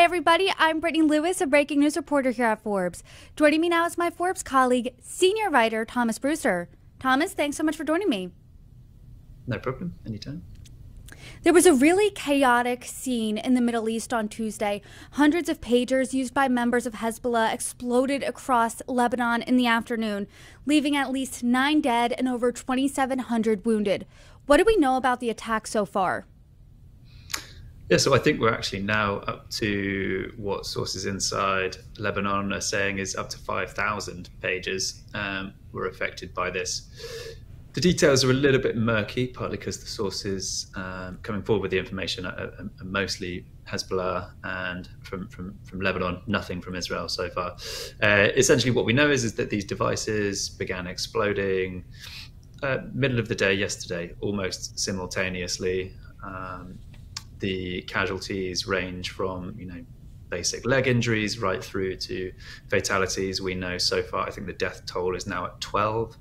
Hi, everybody. I'm Brittany Lewis, a breaking news reporter here at Forbes. Joining me now is my Forbes colleague, senior writer Thomas Brewster. Thomas, thanks so much for joining me. No problem. Anytime. There was a really chaotic scene in the Middle East on Tuesday. Hundreds of pagers used by members of Hezbollah exploded across Lebanon in the afternoon, leaving at least 9 dead and over 2,700 wounded. What do we know about the attack so far? Yeah, so I think we're actually now up to what sources inside Lebanon are saying is up to 5,000 pages were affected by this. The details are a little bit murky, partly because the sources coming forward with the information are mostly Hezbollah and from Lebanon, nothing from Israel so far. Essentially what we know is that these devices began exploding middle of the day yesterday, almost simultaneously. The casualties range from, basic leg injuries right through to fatalities. We know so far, I think the death toll is now at 12.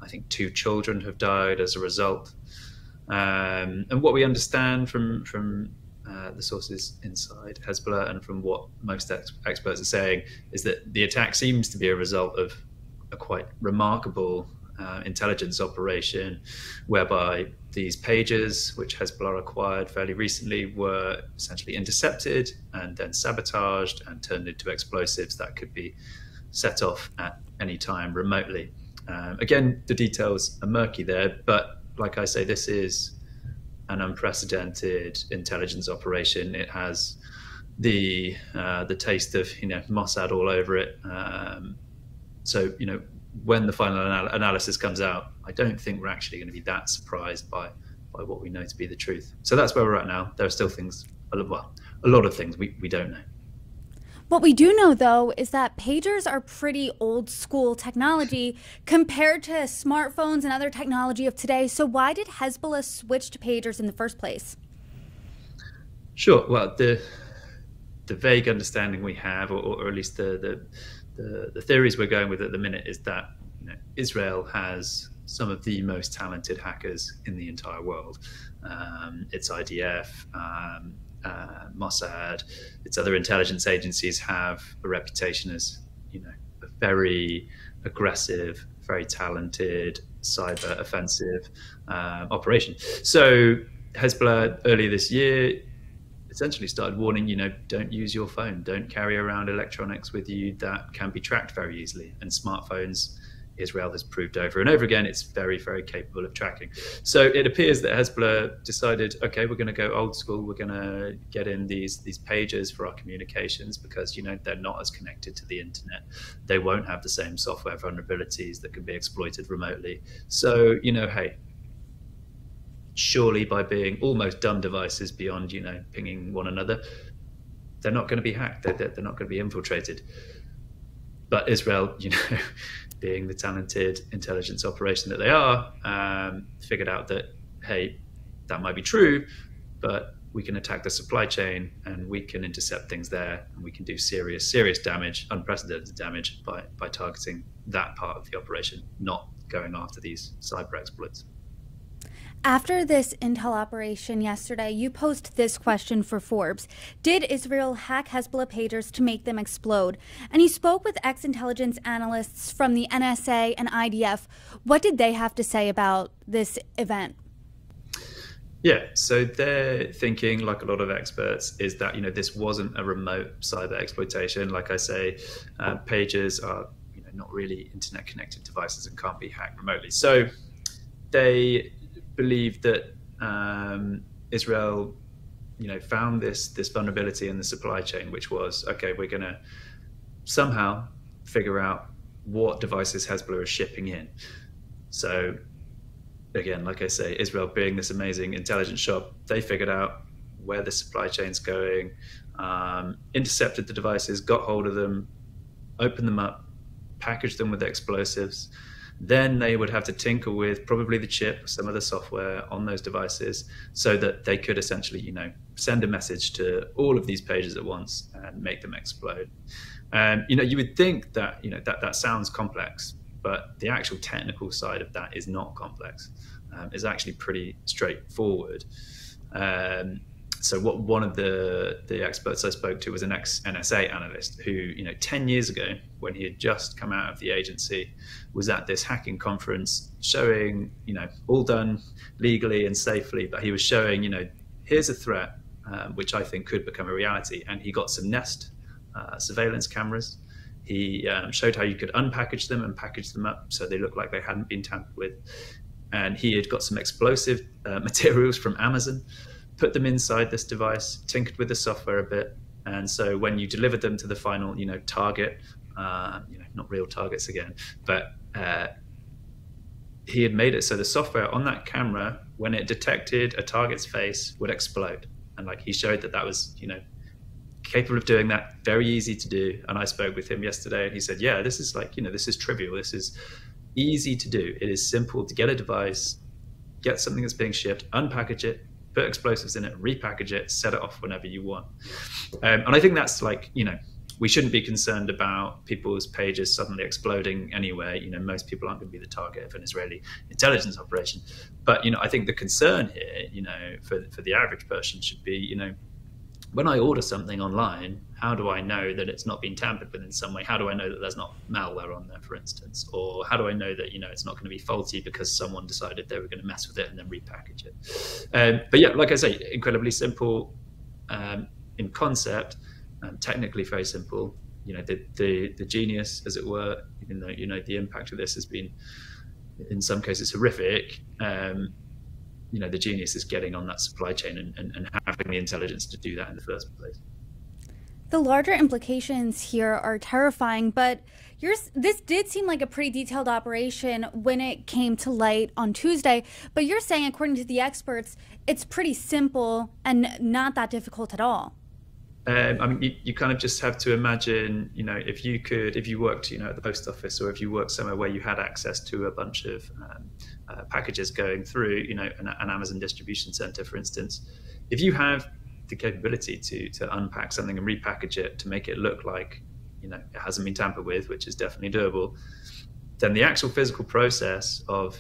I think 2 children have died as a result. And what we understand from the sources inside Hezbollah and from what most experts are saying is that the attack seems to be a result of a quite remarkable intelligence operation whereby these pages, which Hezbollah acquired fairly recently, were essentially intercepted and then sabotaged and turned into explosives that could be set off at any time remotely. Again, the details are murky there, but like I say, this is an unprecedented intelligence operation. It has the taste of Mossad all over it. So when the final analysis comes out, I don't think we're actually going to be that surprised by what we know to be the truth. So that's where we're at now. There are still things, a lot of things we don't know. What we do know, though, is that pagers are pretty old school technology compared to smartphones and other technology of today. So why did Hezbollah switch to pagers in the first place? Sure. Well, the vague understanding we have, or at least the theories we're going with at the minute, is that Israel has some of the most talented hackers in the entire world. Ex-IDF, Mossad, its other intelligence agencies have a reputation as, a very aggressive, very talented cyber offensive operation. So Hezbollah earlier this year essentially started warning, don't use your phone, don't carry around electronics with you that can be tracked very easily. And smartphones, Israel has proved over and over again, it's very, very capable of tracking. So it appears that Hezbollah decided, okay, we're going to go old school. We're going to get in these pages for our communications because, they're not as connected to the internet. They won't have the same software vulnerabilities that can be exploited remotely. So, hey, surely by being almost dumb devices beyond, pinging one another, they're not going to be hacked. They're not going to be infiltrated. But Israel, being the talented intelligence operation that they are, figured out that, hey, that might be true, but we can attack the supply chain and we can intercept things there and we can do serious damage, unprecedented damage by targeting that part of the operation, not going after these cyber exploits. After this intel operation yesterday, you posed this question for Forbes. Did Israel hack Hezbollah pagers to make them explode? And you spoke with ex-intelligence analysts from the NSA and IDF. What did they have to say about this event? Yeah, so their thinking, like a lot of experts, is that this wasn't a remote cyber exploitation. Like I say, pagers are not really internet connected devices and can't be hacked remotely. So they believe that Israel, found this vulnerability in the supply chain, which was, okay, we're going to somehow figure out what devices Hezbollah is shipping in. So again, like I say, Israel being this amazing intelligence shop, they figured out where the supply chain's going, intercepted the devices, got hold of them, opened them up, packaged them with explosives. Then they would have to tinker with probably the chip, some of the software on those devices so that they could essentially, send a message to all of these pages at once and make them explode. And, you would think that, that sounds complex, but the actual technical side of that is not complex. It's actually pretty straightforward. So what one of the experts I spoke to was an ex-NSA analyst who, 10 years ago, when he had just come out of the agency, was at this hacking conference showing, all done legally and safely, but he was showing, here's a threat, which I think could become a reality. And he got some Nest surveillance cameras. He showed how you could unpackage them and package them up so they looked like they hadn't been tampered with. And he had got some explosive materials from Amazon, put them inside this device, tinkered with the software a bit. And so when you delivered them to the final, target, not real targets again, but he had made it so the software on that camera, when it detected a target's face, would explode. And he showed that was, capable of doing that, very easy to do. And I spoke with him yesterday and he said, yeah, this is this is trivial. This is easy to do. It is simple to get a device, get something that's being shipped, unpackage it, put explosives in it, repackage it, set it off whenever you want. And I think that's we shouldn't be concerned about people's pages suddenly exploding anywhere. Most people aren't going to be the target of an Israeli intelligence operation. But, I think the concern here, for the average person should be, when I order something online, how do I know that it's not been tampered with in some way? How do I know that there's not malware on there, for instance? Or how do I know that, it's not going to be faulty because someone decided they were going to mess with it and then repackage it? But yeah, like I say, incredibly simple in concept, technically very simple. The genius, as it were, even though, the impact of this has been, in some cases, horrific. The genius is getting on that supply chain and having the intelligence to do that in the first place. The larger implications here are terrifying, but this did seem like a pretty detailed operation when it came to light on Tuesday. But you're saying, according to the experts, it's pretty simple and not that difficult at all. You kind of just have to imagine, if you worked, at the post office, or if you worked somewhere where you had access to a bunch of packages going through, an Amazon distribution center, for instance, if you have the capability to unpack something and repackage it to make it look like, it hasn't been tampered with, which is definitely doable, then the actual physical process of,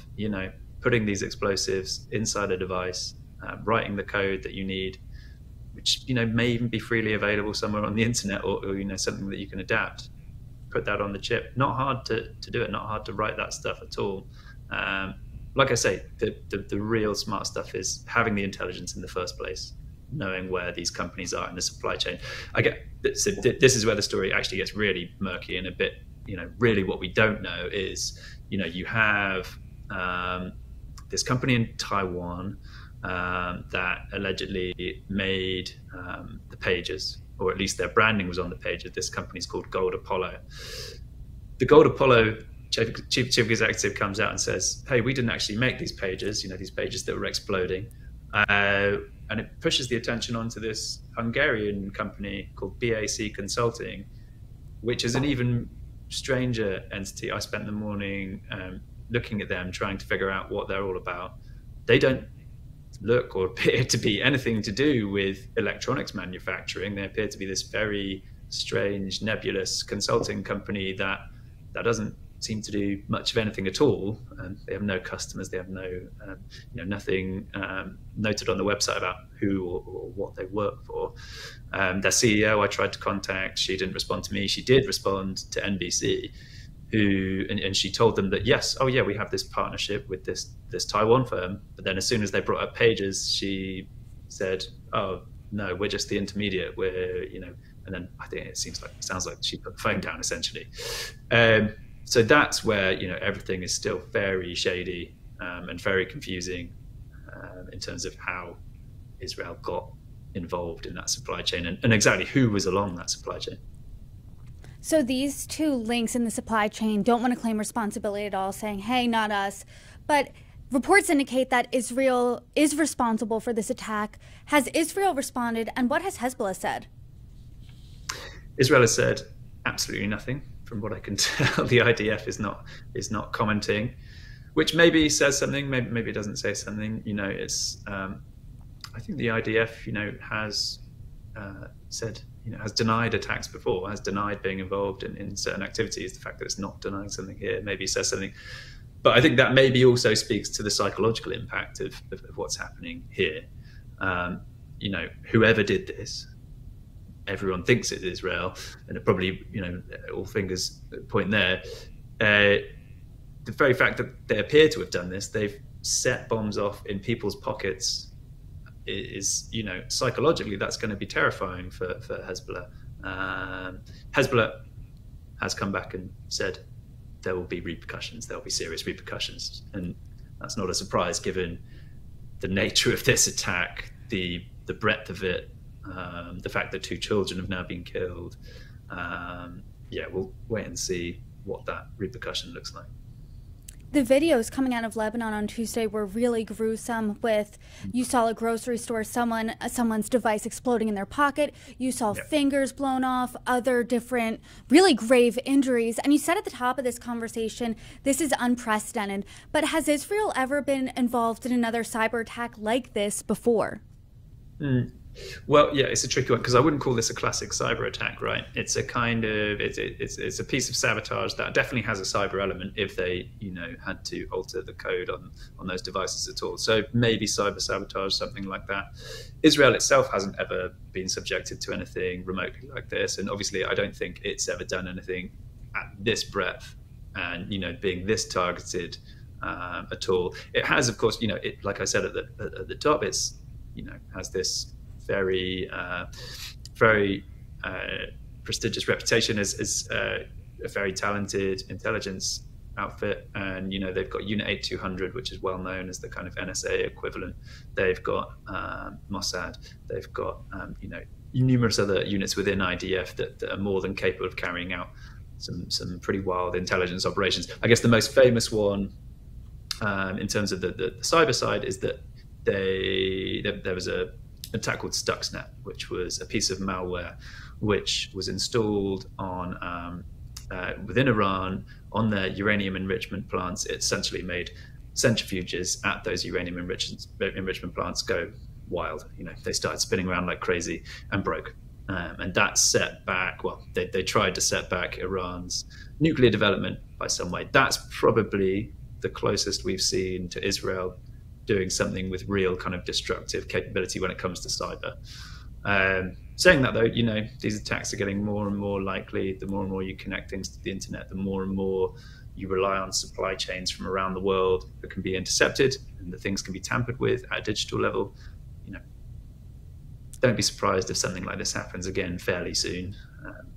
putting these explosives inside a device, writing the code that you need, which may even be freely available somewhere on the internet, or something that you can adapt, put that on the chip. Not hard to do it, not hard to write that stuff at all. Like I say, the real smart stuff is having the intelligence in the first place, knowing where these companies are in the supply chain. This is where the story actually gets really murky and a bit, really what we don't know is, you have this company in Taiwan that allegedly made the pages, or at least their branding was on the pages. This company's called Gold Apollo. The Gold Apollo chief executive comes out and says, hey, we didn't actually make these pages, these pages that were exploding. And it pushes the attention onto this Hungarian company called BAC Consulting, which is an even stranger entity. I spent the morning looking at them, trying to figure out what they're all about. They don't look or appear to be anything to do with electronics manufacturing. They appear to be this very strange, nebulous consulting company that doesn't seem to do much of anything at all. They have no customers. They have nothing noted on the website about who or what they work for. Their CEO I tried to contact. She didn't respond to me. She did respond to NBC, and she told them that yes, oh yeah, we have this partnership with this Taiwan firm. But then as soon as they brought up pages, she said, oh no, we're just the intermediate. And then I think it sounds like she put the phone down essentially. So that's where everything is still very shady and very confusing in terms of how Israel got involved in that supply chain and exactly who was along that supply chain. So these two links in the supply chain don't want to claim responsibility at all, saying, hey, not us. But reports indicate that Israel is responsible for this attack. Has Israel responded, and what has Hezbollah said? Israel has said absolutely nothing. From what I can tell, the IDF is not commenting, which maybe says something, maybe it doesn't say something. It's I think the IDF has said has denied attacks before, has denied being involved in certain activities. The fact that it's not denying something here maybe says something, but I think that maybe also speaks to the psychological impact of what's happening here. whoever did this, everyone thinks it's Israel, and it probably, all fingers point there. The very fact that they appear to have done this, they've set bombs off in people's pockets, is, psychologically, that's going to be terrifying for Hezbollah. Hezbollah has come back and said there will be repercussions, there will be serious repercussions. And that's not a surprise given the nature of this attack, the breadth of it, the fact that 2 children have now been killed. We'll wait and see what that repercussion looks like. The videos coming out of Lebanon on Tuesday were really gruesome. You saw a grocery store, someone's device exploding in their pocket. You saw fingers blown off, other different really grave injuries. And you said at the top of this conversation, this is unprecedented. But has Israel ever been involved in another cyber attack like this before? Well, yeah, it's a tricky one because I wouldn't call this a classic cyber attack, right? It's a kind of it's a piece of sabotage that definitely has a cyber element if they had to alter the code on those devices at all. So maybe cyber sabotage, something like that. Israel itself hasn't ever been subjected to anything remotely like this, and obviously I don't think it's ever done anything at this breadth and being this targeted at all. It has, of course, like I said at the top, it's has this very prestigious reputation as a very talented intelligence outfit, and they've got Unit 8200, which is well known as the kind of NSA equivalent. They've got Mossad. They've got numerous other units within IDF that are more than capable of carrying out some pretty wild intelligence operations. I guess the most famous one in terms of the cyber side is that there was a attack called Stuxnet, which was a piece of malware which was installed on within Iran on their uranium enrichment plants. It essentially made centrifuges at those uranium enrichment plants go wild. They started spinning around like crazy and broke. And that set back, they tried to set back Iran's nuclear development by some way. That's probably the closest we've seen to Israel doing something with real kind of destructive capability when it comes to cyber. Saying that though, these attacks are getting more and more likely. The more and more you connect things to the internet, the more and more you rely on supply chains from around the world that can be intercepted and the things can be tampered with at a digital level. Don't be surprised if something like this happens again fairly soon.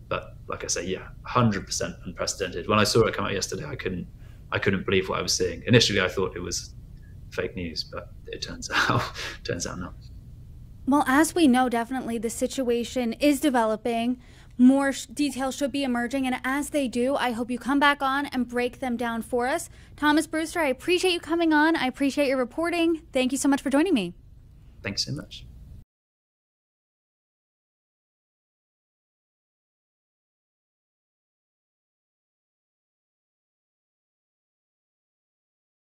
But like I say, 100% unprecedented. When I saw it come out yesterday, I couldn't believe what I was seeing. Initially, I thought it was fake news, but it turns out not. Well, as we know, definitely the situation is developing. More details should be emerging, and as they do, I hope you come back on and break them down for us. Thomas Brewster, I appreciate you coming on. I appreciate your reporting. Thank you so much for joining me. Thanks so much.